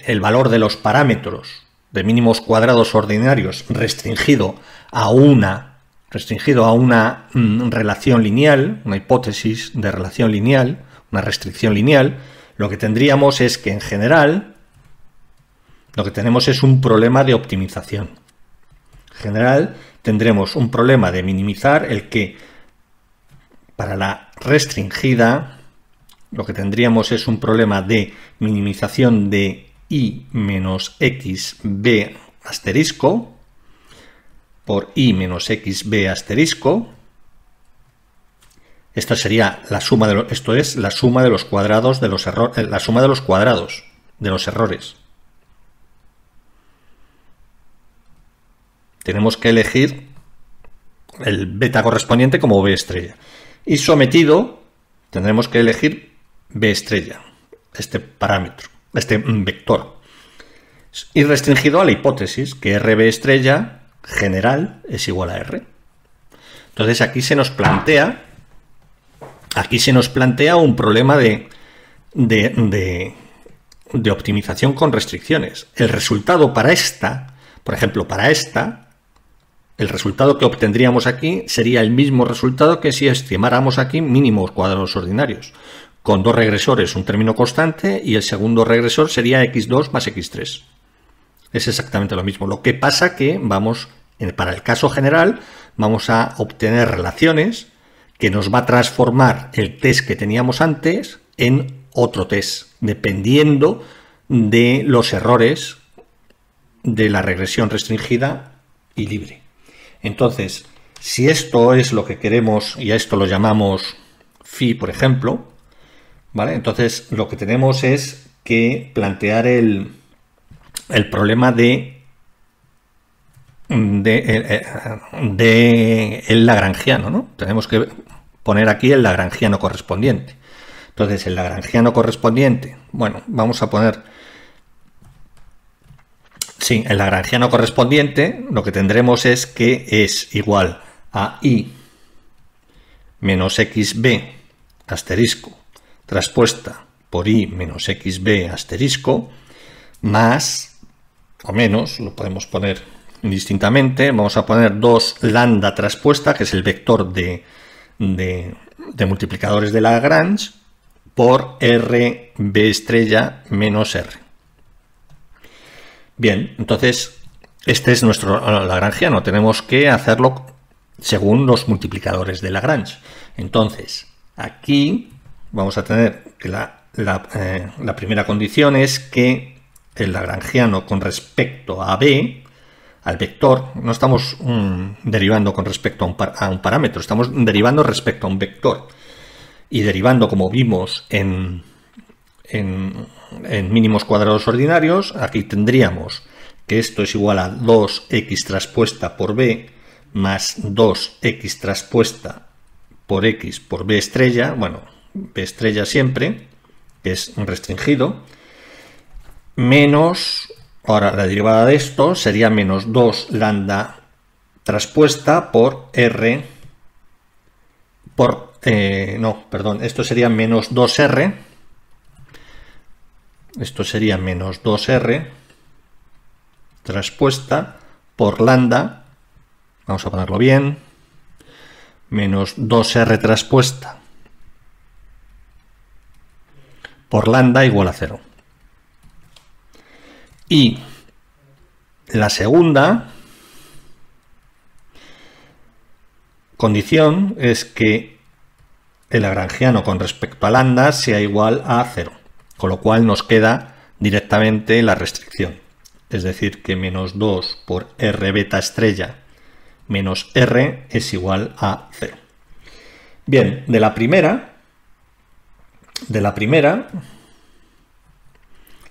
el valor de los parámetros de mínimos cuadrados ordinarios restringido a una relación lineal, una hipótesis de relación lineal, una restricción lineal, lo que tendríamos es que en general lo que tenemos es un problema de optimización. En general tendremos un problema de minimizar el que para la restringida lo que tendríamos es un problema de minimización de I menos xb asterisco por I menos xb asterisco. Esto sería la suma de la suma de los cuadrados de los errores, la suma de los cuadrados de los errores. Tenemos que elegir el beta correspondiente como B estrella. Y sometido tendremos que elegir B estrella, este parámetro, este vector. Y restringido a la hipótesis que RB estrella general es igual a R. Entonces aquí se nos plantea un problema de optimización con restricciones. El resultado para esta, por ejemplo, para esta, el resultado que obtendríamos aquí sería el mismo resultado que si estimáramos aquí mínimos cuadrados ordinarios, con dos regresores, un término constante, y el segundo regresor sería x2 más x3. Es exactamente lo mismo. Lo que pasa que para el caso general, vamos a obtener relaciones que nos va a transformar el test que teníamos antes en otro test, dependiendo de los errores de la regresión restringida y libre. Entonces, si esto es lo que queremos y a esto lo llamamos phi, por ejemplo, ¿vale? Entonces lo que tenemos es que plantear el problema de el lagrangiano, ¿no? Tenemos que poner aquí el lagrangiano correspondiente. Entonces el lagrangiano correspondiente, bueno, vamos a poner, sí, el lagrangiano correspondiente, lo que tendremos es que es igual a i menos xb asterisco traspuesta por i menos xb asterisco más o menos, lo podemos poner indistintamente, vamos a poner 2 lambda traspuesta, que es el vector de multiplicadores de Lagrange, por rb estrella menos r. Bien, entonces este es nuestro lagrangiano, tenemos que hacerlo según los multiplicadores de Lagrange. Entonces aquí vamos a tener que la primera condición es que el lagrangiano con respecto a b, al vector, no estamos derivando con respecto a un parámetro, estamos derivando respecto a un vector. Y derivando, como vimos en mínimos cuadrados ordinarios, aquí tendríamos que esto es igual a 2x traspuesta por b más 2x traspuesta por x por b estrella, bueno, b estrella siempre, que es restringido, menos, ahora la derivada de esto sería menos 2 lambda traspuesta por r, esto sería menos 2r, esto sería menos 2r traspuesta por lambda, vamos a ponerlo bien, menos 2r traspuesta por lambda igual a 0. Y la segunda condición es que el lagrangiano con respecto a lambda sea igual a 0, con lo cual nos queda directamente la restricción, es decir, que menos 2 por r beta estrella menos r es igual a 0. Bien, de la primera,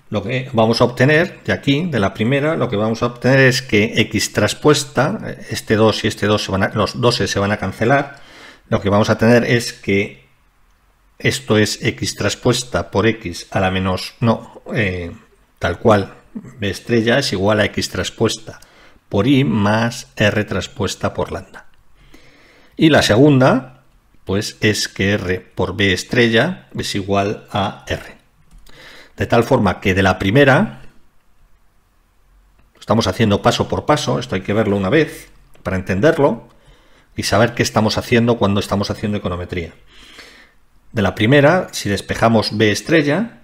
lo que vamos a obtener de aquí, de la primera, lo que vamos a obtener es que x traspuesta, este 2 y este 2 los 2 se van a cancelar. Lo que vamos a tener es que esto es x traspuesta por x a la menos, tal cual, b estrella es igual a x traspuesta por i más r traspuesta por lambda. Y la segunda, pues es que r por b estrella es igual a r. De tal forma que de la primera, estamos haciendo paso por paso, esto hay que verlo una vez para entenderlo y saber qué estamos haciendo cuando estamos haciendo econometría. De la primera, si despejamos b estrella,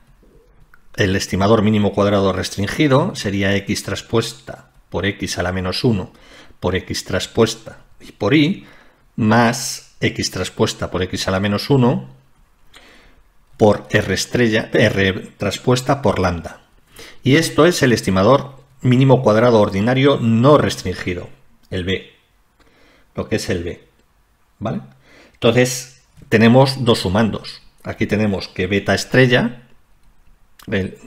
el estimador mínimo cuadrado restringido sería x traspuesta por x a la menos 1 por x traspuesta y por i más x traspuesta por x a la menos 1 por r traspuesta por lambda. Y esto es el estimador mínimo cuadrado ordinario no restringido, el b, lo que es el b, ¿vale? Entonces tenemos dos sumandos. Aquí tenemos que beta estrella,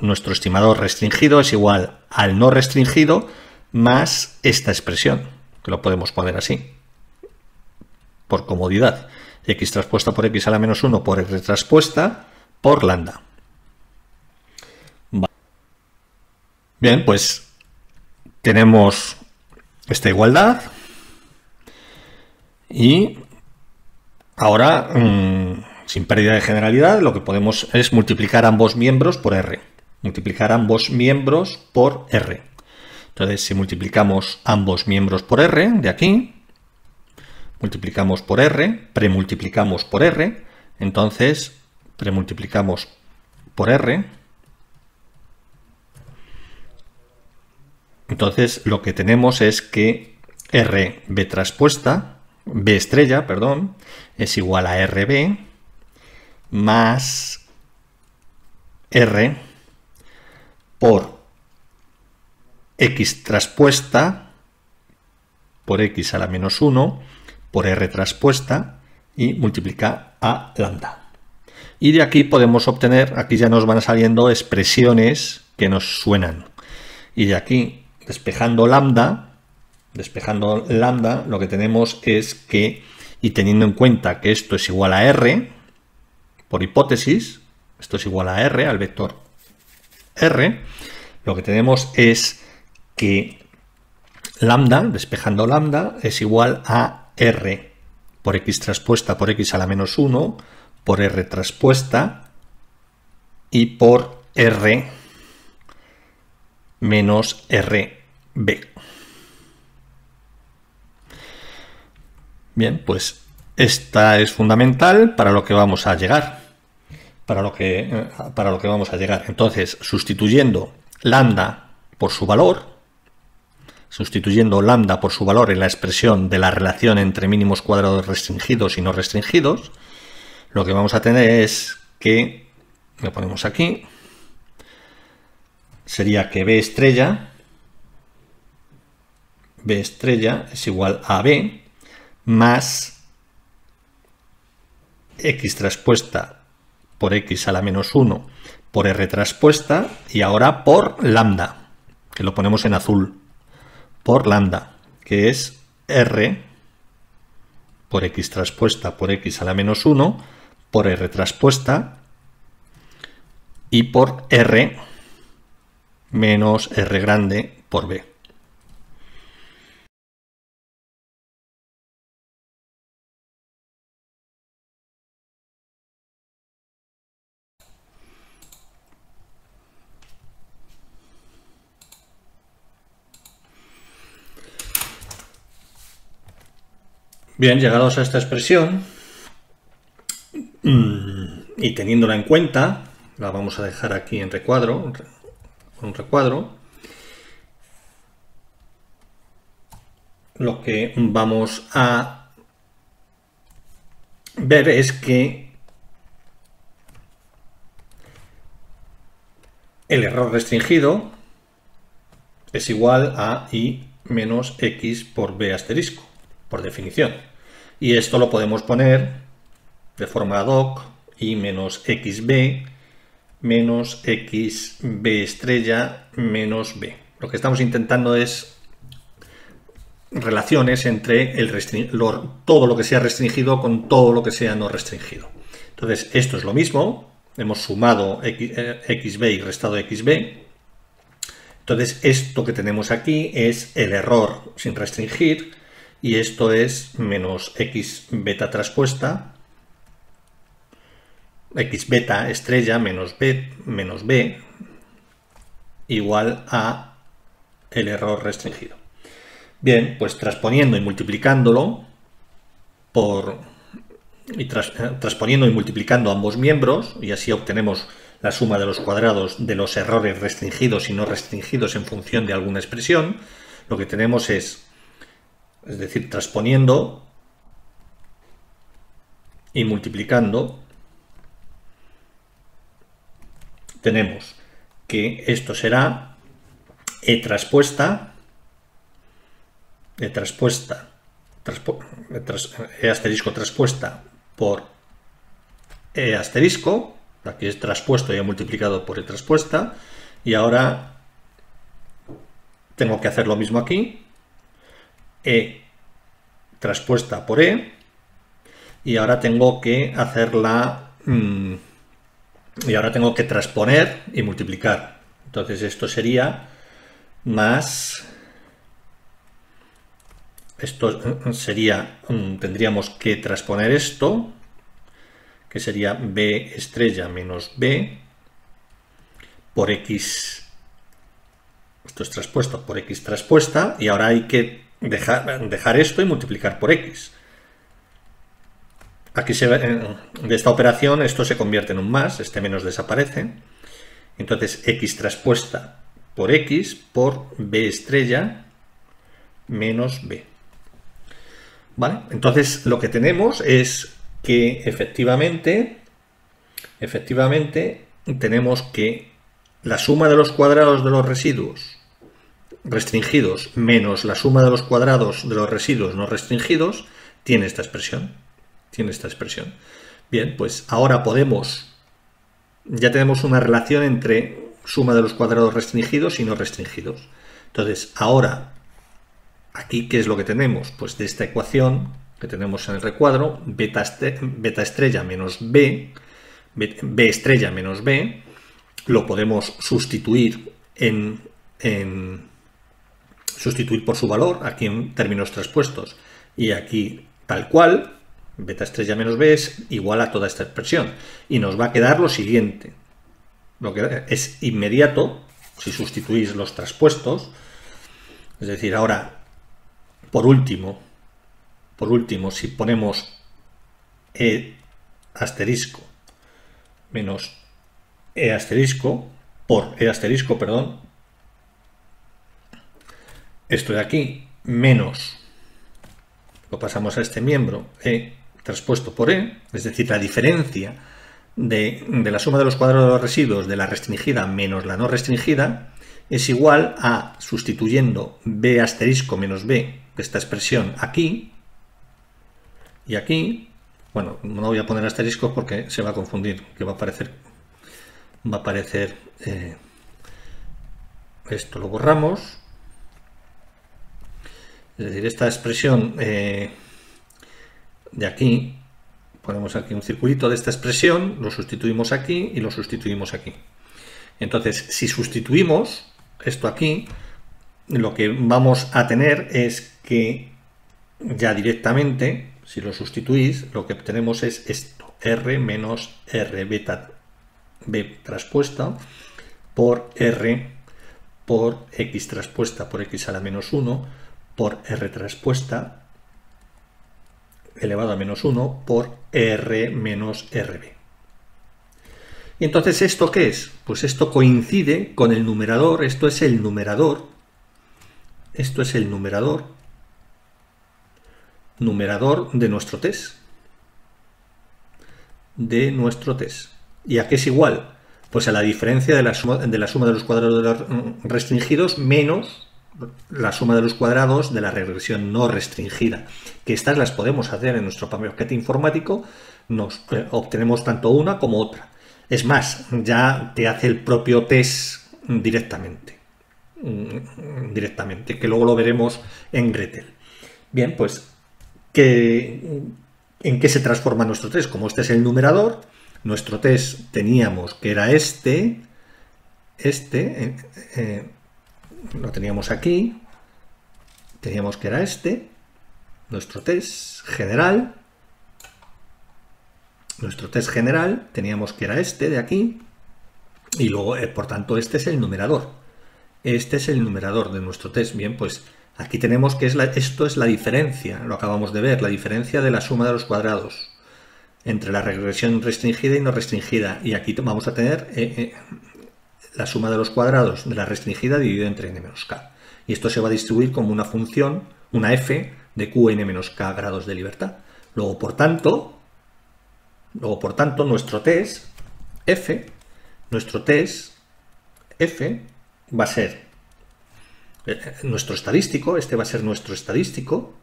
nuestro estimador restringido, es igual al no restringido más esta expresión, que lo podemos poner así, por comodidad. X traspuesta por x a la menos 1 por r traspuesta por lambda. Bien, pues tenemos esta igualdad y ahora, sin pérdida de generalidad, lo que podemos es multiplicar ambos miembros por r. Multiplicar ambos miembros por r. Entonces, si multiplicamos ambos miembros por R, de aquí, multiplicamos por R, premultiplicamos por R, entonces premultiplicamos por R, entonces lo que tenemos es que RB traspuesta, B estrella, perdón, es igual a RB más R por X traspuesta por X a la menos 1 por R traspuesta y multiplica a lambda. Y de aquí podemos obtener, aquí ya nos van saliendo expresiones que nos suenan. Y de aquí, despejando lambda, lo que tenemos es que, y teniendo en cuenta que esto es igual a R, por hipótesis, esto es igual a R, al vector R, lo que tenemos es que lambda, despejando lambda, es igual a R por X traspuesta por X a la menos 1, por R traspuesta y por R menos RB. Bien, pues esta es fundamental para lo que vamos a llegar. Para lo que vamos a llegar. Entonces, sustituyendo lambda por su valor en la expresión de la relación entre mínimos cuadrados restringidos y no restringidos, lo que vamos a tener es que, lo ponemos aquí, sería que B estrella es igual a B más X traspuesta por X a la menos 1 por R traspuesta y ahora por lambda, que lo ponemos en azul, por lambda, que es R por X traspuesta por X a la menos 1 por R traspuesta y por R menos R grande por B. Bien, llegados a esta expresión y teniéndola en cuenta, la vamos a dejar aquí en recuadro, un recuadro. Lo que vamos a ver es que el error restringido es igual a I menos X por B asterisco, por definición. Y esto lo podemos poner de forma ad hoc, I menos XB menos XB estrella menos B. Lo que estamos intentando es relaciones entre todo lo que sea restringido con todo lo que sea no restringido. Entonces, esto es lo mismo. Hemos sumado XB y restado XB. Entonces, esto que tenemos aquí es el error sin restringir. Y esto es menos X beta traspuesta, X beta estrella menos B igual a el error restringido. Bien, pues transponiendo y multiplicándolo transponiendo y multiplicando ambos miembros, y así obtenemos la suma de los cuadrados de los errores restringidos y no restringidos en función de alguna expresión, lo que tenemos es decir, transponiendo y multiplicando, tenemos que esto será E asterisco traspuesta por E asterisco, aquí es traspuesto y he multiplicado por E traspuesta, y ahora tengo que hacer lo mismo aquí, E traspuesta por E, y ahora tengo que tengo que transponer y multiplicar. Entonces esto sería más, tendríamos que transponer esto, que sería B estrella menos B por X Esto es traspuesto por x traspuesta y ahora hay que dejar esto y multiplicar por x. Aquí de esta operación esto se convierte en un más, este menos desaparece. Entonces x traspuesta por x por b estrella menos b. ¿Vale? Entonces lo que tenemos es que efectivamente tenemos que la suma de los cuadrados de los residuos restringidos menos la suma de los cuadrados de los residuos no restringidos tiene esta expresión. Bien, pues ahora ya tenemos una relación entre suma de los cuadrados restringidos y no restringidos. Entonces, ahora, aquí, ¿qué es lo que tenemos? Pues de esta ecuación que tenemos en el recuadro, beta estrella menos b estrella menos b, lo podemos sustituir sustituir por su valor, aquí en términos traspuestos, y aquí tal cual, beta estrella menos b es igual a toda esta expresión. Y nos va a quedar lo siguiente. Lo que es inmediato, si sustituís los traspuestos, es decir, ahora, por último, si ponemos e asterisco menos e asterisco por e asterisco, perdón, esto de aquí menos, lo pasamos a este miembro, e traspuesto por e, es decir, la diferencia de la suma de los cuadrados de los residuos de la restringida menos la no restringida es igual a, sustituyendo b asterisco menos b de esta expresión aquí y aquí. Bueno, no voy a poner asteriscos porque se va a confundir, que va a aparecer esto lo borramos. Es decir, esta expresión de aquí, ponemos aquí un circulito de esta expresión, lo sustituimos aquí y lo sustituimos aquí. Entonces, si sustituimos esto aquí, lo que vamos a tener es que ya directamente, si lo sustituís, lo que obtenemos es esto, r menos r beta b traspuesta por r por x traspuesta por x a la menos 1 por r traspuesta elevado a menos 1 por r menos rb. Y entonces, ¿esto qué es? Pues esto coincide con el numerador, esto es el numerador de nuestro test. ¿Y a qué es igual? Pues a la diferencia de la suma de los cuadrados de los restringidos menos la suma de los cuadrados de la regresión no restringida. Que estas las podemos hacer en nuestro paquete informático, obtenemos tanto una como otra. Es más, ya te hace el propio test directamente, que luego lo veremos en Gretel. Bien, pues, ¿en qué se transforma nuestro test? Como este es el numerador, nuestro test teníamos que era lo teníamos aquí, teníamos que era nuestro test general, teníamos que era de aquí, y luego, por tanto, este es el numerador. Este es el numerador de nuestro test. Bien, pues aquí tenemos que esto es la diferencia, lo acabamos de ver, la diferencia de la suma de los cuadrados entre la regresión restringida y no restringida. Y aquí vamos a tener la suma de los cuadrados de la restringida dividido entre n menos k. Y esto se va a distribuir como una función, una f de qn menos k grados de libertad. Luego, por tanto, nuestro test f va a ser nuestro estadístico, este va a ser nuestro estadístico,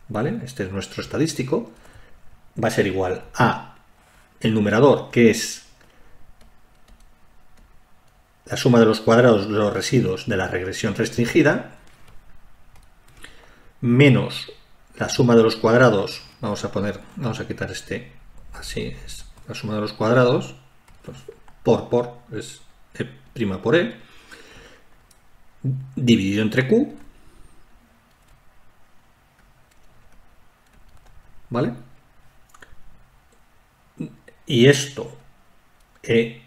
¿vale? Este es nuestro estadístico, va a ser igual a el numerador, que es la suma de los cuadrados de los residuos de la regresión restringida, menos la suma de los cuadrados, vamos a quitar así es, la suma de los cuadrados, pues, es e' por e, dividido entre q, ¿vale? Y esto e'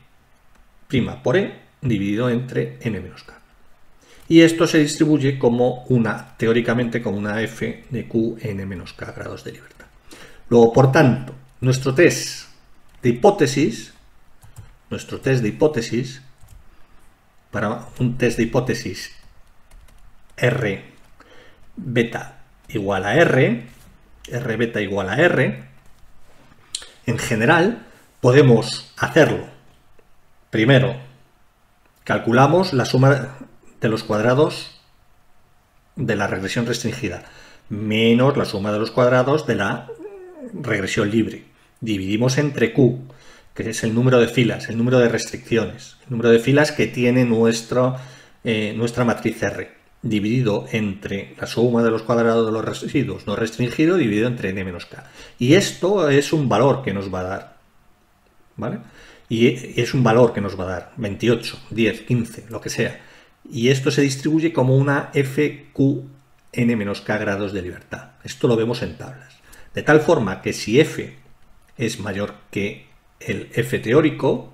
por e dividido entre n menos k. Y esto se distribuye teóricamente como una f de q n menos k grados de libertad. Luego, por tanto, nuestro test de hipótesis, para un test de hipótesis R beta igual a R beta igual a R, en general podemos hacerlo. Primero, calculamos la suma de los cuadrados de la regresión restringida menos la suma de los cuadrados de la regresión libre. Dividimos entre Q, que es el número de filas, el número de restricciones, el número de filas que tiene nuestra matriz R, dividido entre la suma de los cuadrados de los residuos no restringido, dividido entre n menos k. Y esto es un valor que nos va a dar, ¿vale? Y es un valor que nos va a dar 28, 10, 15, lo que sea. Y esto se distribuye como una fqn-k grados de libertad. Esto lo vemos en tablas. De tal forma que si f es mayor que el f teórico,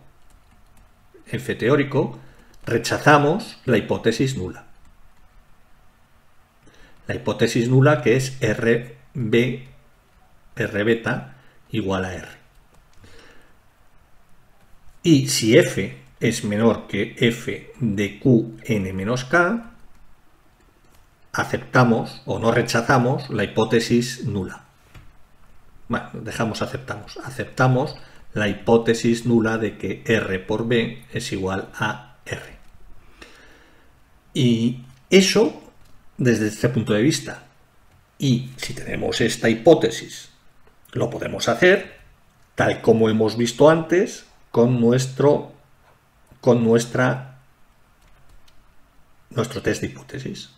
rechazamos la hipótesis nula. La hipótesis nula que es R beta igual a R. Y si f es menor que f de qn menos k, aceptamos o no rechazamos la hipótesis nula. Bueno, aceptamos la hipótesis nula de que R por B es igual a R. Y eso desde este punto de vista. Y si tenemos esta hipótesis, lo podemos hacer tal como hemos visto antes con nuestro test de hipótesis.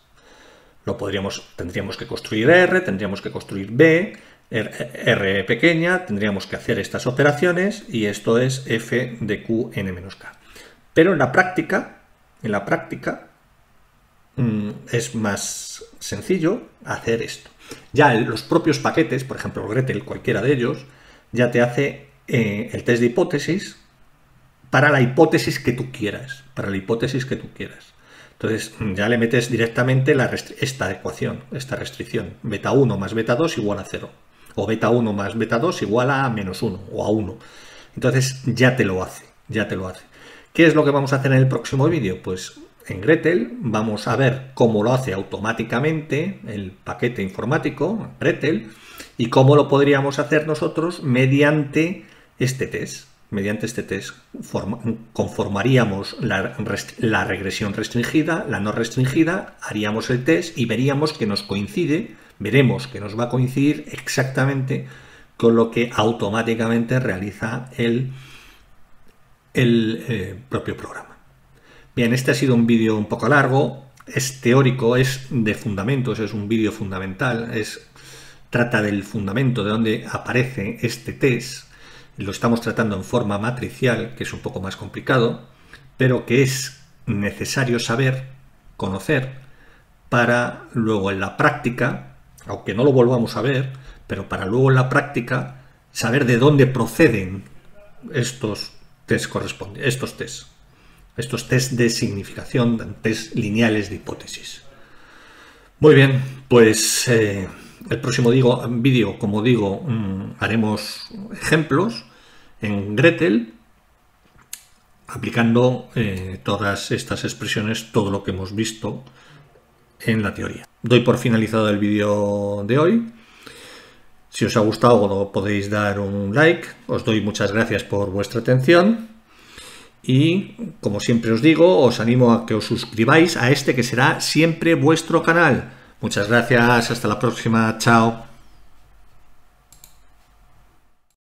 Tendríamos que construir R, tendríamos que construir B, R pequeña, tendríamos que hacer estas operaciones y esto es f de qn menos k. Pero en la práctica es más sencillo hacer esto. Ya los propios paquetes, por ejemplo Gretel, cualquiera de ellos, ya te hace el test de hipótesis para la hipótesis que tú quieras. Entonces ya le metes directamente esta ecuación, esta restricción. Beta 1 más beta 2 igual a 0. O beta 1 más beta 2 igual a menos 1 o a 1. Entonces ya te lo hace. ¿Qué es lo que vamos a hacer en el próximo vídeo? Pues en Gretel vamos a ver cómo lo hace automáticamente el paquete informático, Gretel, y cómo lo podríamos hacer nosotros mediante este test. Mediante este test conformaríamos la regresión restringida, la no restringida, haríamos el test y veríamos que nos coincide, veremos que nos va a coincidir exactamente con lo que automáticamente realiza el propio programa. Bien, este ha sido un vídeo un poco largo, es teórico, es de fundamentos, es un vídeo fundamental, trata del fundamento de donde aparece este test. Lo estamos tratando en forma matricial, que es un poco más complicado, pero que es necesario saber, conocer, para luego en la práctica, aunque no lo volvamos a ver, pero para luego en la práctica saber de dónde proceden estos test de significación, test lineales de hipótesis. Muy bien, pues el próximo vídeo, como digo, haremos ejemplos en Gretel aplicando todas estas expresiones, todo lo que hemos visto en la teoría. Doy por finalizado el vídeo de hoy. Si os ha gustado podéis dar un like. Os doy muchas gracias por vuestra atención. Y, como siempre os digo, os animo a que os suscribáis a este que será siempre vuestro canal. Muchas gracias, hasta la próxima, chao.